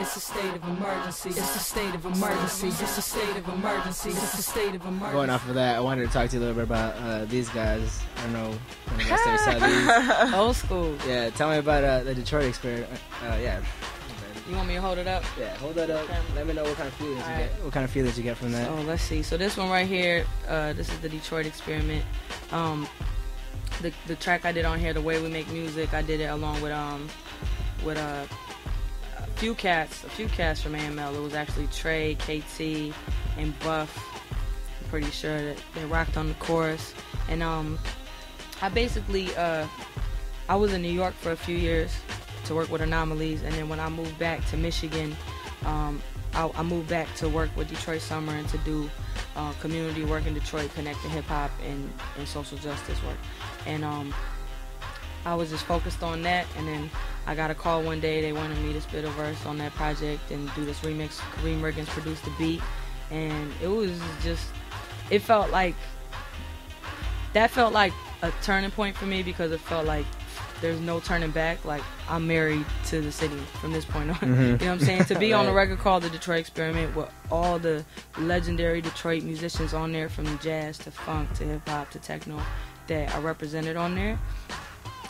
It's a state of emergency. It's a state of emergency. It's a state of emergency. It's a state of emergency. Going off of that, I wanted to talk to you a little bit about these guys. I don't know. These. Old school. Yeah, tell me about the Detroit experience. Yeah. You want me to hold it up? Yeah, hold that up. Let me know what kind of feelings you get. What kind of feelings you get from that? So let's see. So this one right here, this is the Detroit experiment. The track I did on here, The Way We Make Music, I did it along with a few cats from AML. It was actually Trey, KT, and Buff. I'm pretty sure that they rocked on the chorus. And I basically I was in New York for a few years to work with Anomalies, and then when I moved back to Michigan, I moved back to work with Detroit Summer and to do community work in Detroit, connecting hip-hop and social justice work. And I was just focused on that, and then I got a call one day. They wanted me to spit a verse on that project and do this remix. Kareem Riggins produced the beat, and it was just, it felt like a turning point for me, because it felt like there's no turning back. Like, I'm married to the city from this point on. Mm-hmm. You know what I'm saying? To be right. on a record called The Detroit Experiment with all the legendary Detroit musicians on there, from jazz to funk to hip-hop to techno, that are represented on there,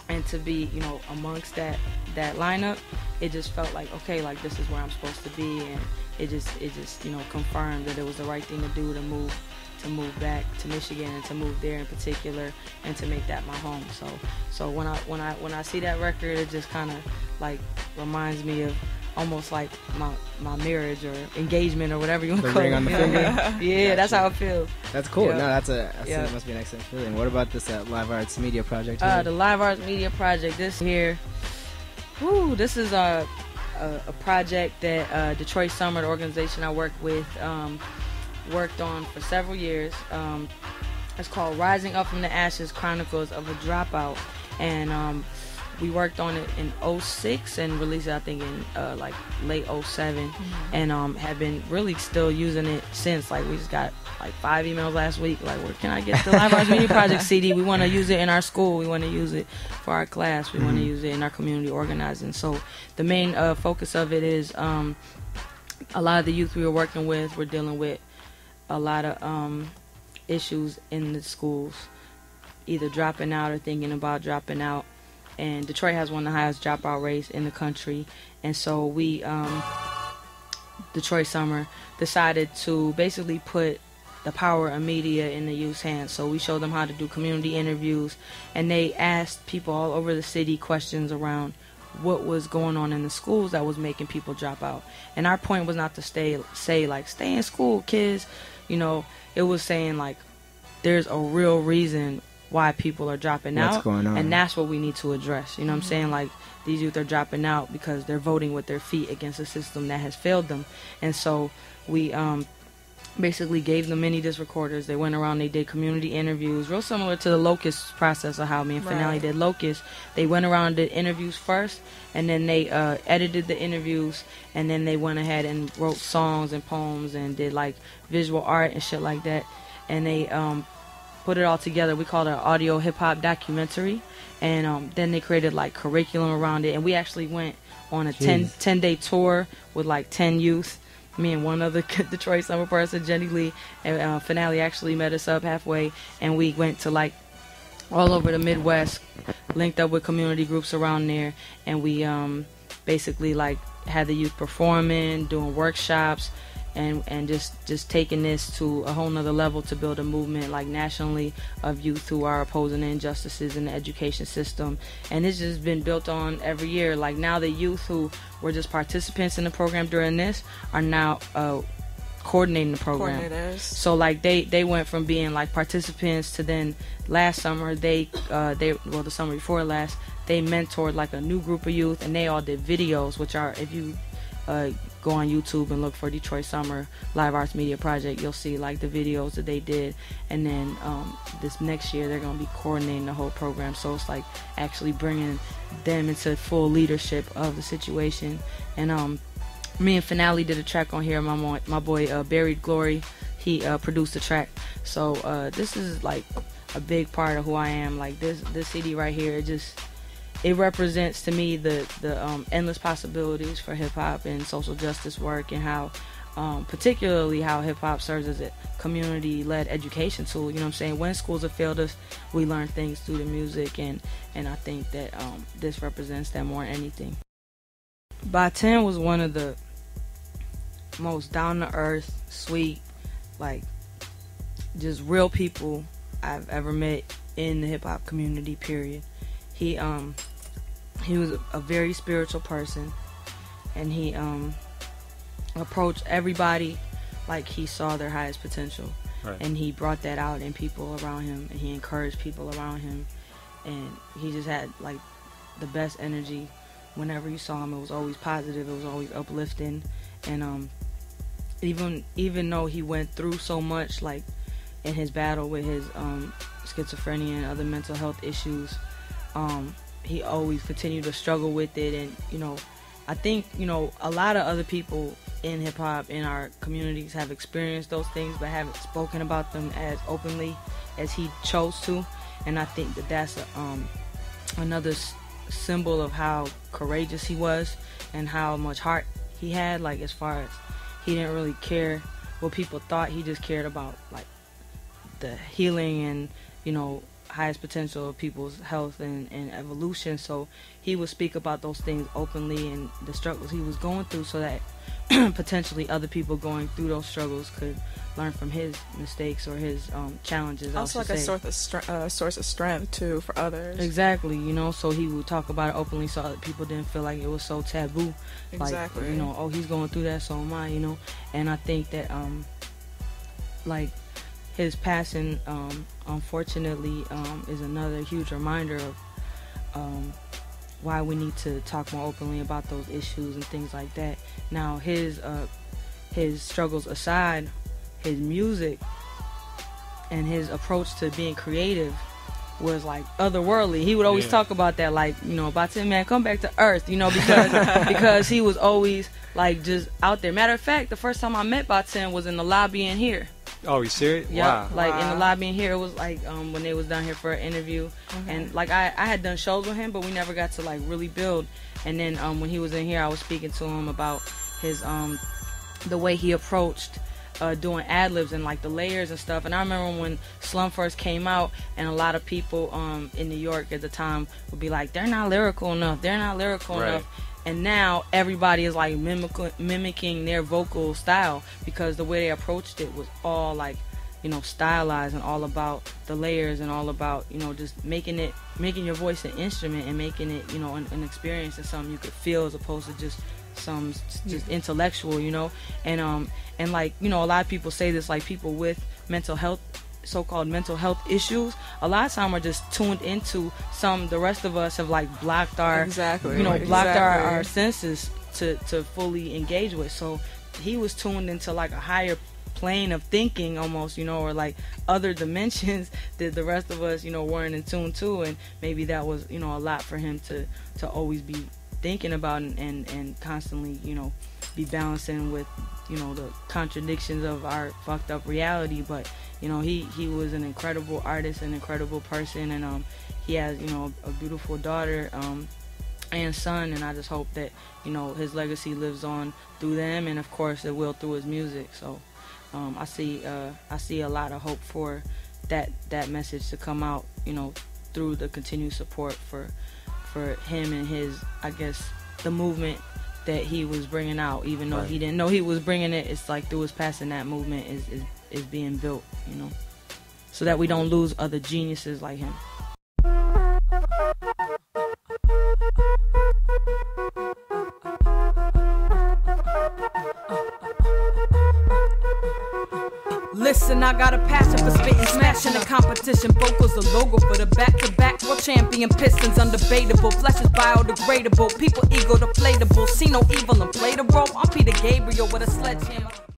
and to be, you know, amongst that lineup, it just felt like, okay, like, this is where I'm supposed to be. And it just you know, confirmed that it was the right thing to do, to move back to Michigan and to move there in particular, and to make that my home. So when I see that record, it just kind of like reminds me of almost like my marriage or engagement or whatever you want to call it. Ring on the finger. Yeah, Gotcha. that's how it feels. That's cool. Yeah. No, that must be an excellent feeling. What about this Live Arts Media Project? The Live Arts Media Project. This here, this is a project that Detroit Summer, the organization I work with, worked on for several years. It's called Rising Up from the Ashes, Chronicles of a Dropout, and we worked on it in 2006 and released it, I think, in like late 2007, and have been really still using it since. Like, we just got like 5 emails last week, like, where can I get the Live Arts Media Project CD? We want to use it in our school, we want to use it for our class, we want to use it in our community organizing. So the main focus of it is a lot of the youth we were working with were dealing with a lot of issues in the schools, either dropping out or thinking about dropping out. And Detroit has one of the highest dropout rates in the country. And so we, Detroit Summer, decided to basically put the power of media in the youth's hands. So we showed them how to do community interviews, and they asked people all over the city questions around what was going on in the schools that was making people drop out. And our point was not to say like, stay in school, kids. You know, it was saying like, there's a real reason why people are dropping out. What's going on? And that's what we need to address. You know what I'm saying? Like, these youth are dropping out because they're voting with their feet against a system that has failed them. And so we basically gave them mini disc recorders. They went around, they did community interviews, real similar to the Locust process of how me and Finale did Locust. They went around and did interviews first, and then they edited the interviews, and then they went ahead and wrote songs and poems and did like visual art and shit like that. And they put it all together. We called it an audio hip-hop documentary. And then they created like curriculum around it. And we actually went on a 10-day tour with like 10 youth. Me and one other Detroit Summer person, Jenny Lee, and Finale actually met us up halfway, and we went to like all over the Midwest, linked up with community groups around there, and we basically like had the youth performing, doing workshops, and just taking this to a whole nother level to build a movement like nationally of youth who are opposing the injustices in the education system. And it's just been built on every year. Like, now the youth who were just participants in the program during this are now coordinating the program. Coordinators. So like they went from being like participants to then last summer the summer before last, they mentored like a new group of youth, and they all did videos, which are, if you go on YouTube and look for Detroit Summer Live Arts Media Project, you'll see like the videos that they did. And then this next year they're going to be coordinating the whole program, so it's like actually bringing them into full leadership of the situation. And me and Finale did a track on here. My boy Buried Glory, he produced the track. So this is like a big part of who I am. Like this CD right here, it represents to me the endless possibilities for hip hop and social justice work, and how particularly how hip hop serves as a community-led education tool. You know what I'm saying? When schools have failed us, we learn things through the music, and I think that this represents that more than anything. Baatin was one of the most down-to-earth, sweet, like just real people I've ever met in the hip hop community. Period. He was a very spiritual person, and he approached everybody like he saw their highest potential, right. And he brought that out in people around him, and he encouraged people around him, and he just had like the best energy. Whenever you saw him, it was always positive, it was always uplifting, and even though he went through so much, like in his battle with his schizophrenia and other mental health issues, he always continued to struggle with it. And you know, I think, you know, a lot of other people in hip hop in our communities have experienced those things but haven't spoken about them as openly as he chose to, and I think that that's another symbol of how courageous he was and how much heart he had. Like, as far as he didn't really care what people thought, he just cared about like the healing and, you know, highest potential of people's health and evolution. So he would speak about those things openly and the struggles he was going through, so that potentially other people going through those struggles could learn from his mistakes or his challenges. Also, like a source of strength too for others. Exactly, you know. So he would talk about it openly, so other people didn't feel like it was so taboo. Exactly. Like, you know, oh, he's going through that, so am I. You know, and I think that like his passing, unfortunately, is another huge reminder of why we need to talk more openly about those issues and things like that. Now, his struggles aside, his music and his approach to being creative was like otherworldly. He would always talk about that, like, you know, Baatin, man, come back to earth, you know, because he was always like just out there. Matter of fact, the first time I met Baatin was in the lobby in here. Oh, you serious? Yeah, wow. Like in the lobby in here. It was like when they was down here for an interview, and like I had done shows with him, but we never got to like really build. And then when he was in here, I was speaking to him about his the way he approached doing ad-libs and like the layers and stuff. And I remember when Slum first came out, and a lot of people in New York at the time would be like, they're not lyrical enough, they're not lyrical enough. And now everybody is like mimicking their vocal style, because the way they approached it was all like, you know, stylized and all about the layers and all about, you know, just making your voice an instrument and making it, you know, an experience and something you could feel, as opposed to just intellectual, you know. And like, you know, a lot of people say this, like people with mental health, so-called mental health issues, a lot of time are just tuned into the rest of us have like blocked our our senses to fully engage with. So he was tuned into like a higher plane of thinking almost, you know, or like other dimensions that the rest of us, you know, weren't in tune to. And maybe that was, you know, a lot for him to always be thinking about and constantly, you know, be balancing with, you know, the contradictions of our fucked up reality. But you know, he was an incredible artist, an incredible person, and he has, you know, a beautiful daughter and son, and I just hope that, you know, his legacy lives on through them, and of course it will through his music. So I see a lot of hope for that message to come out, you know, through the continued support for him and his, I guess, the movement that he was bringing out. Even though he didn't know he was bringing it, it's like through his passing, that movement is being built, you know, so that we don't lose other geniuses like him. Listen, I got a passion for spitting, smashing the competition. Vocals the logo for the back-to-back world champion Pistons. Undebatable, flesh is biodegradable. People ego deflatable. See no evil and play the role. I'm Peter Gabriel with a sledgehammer.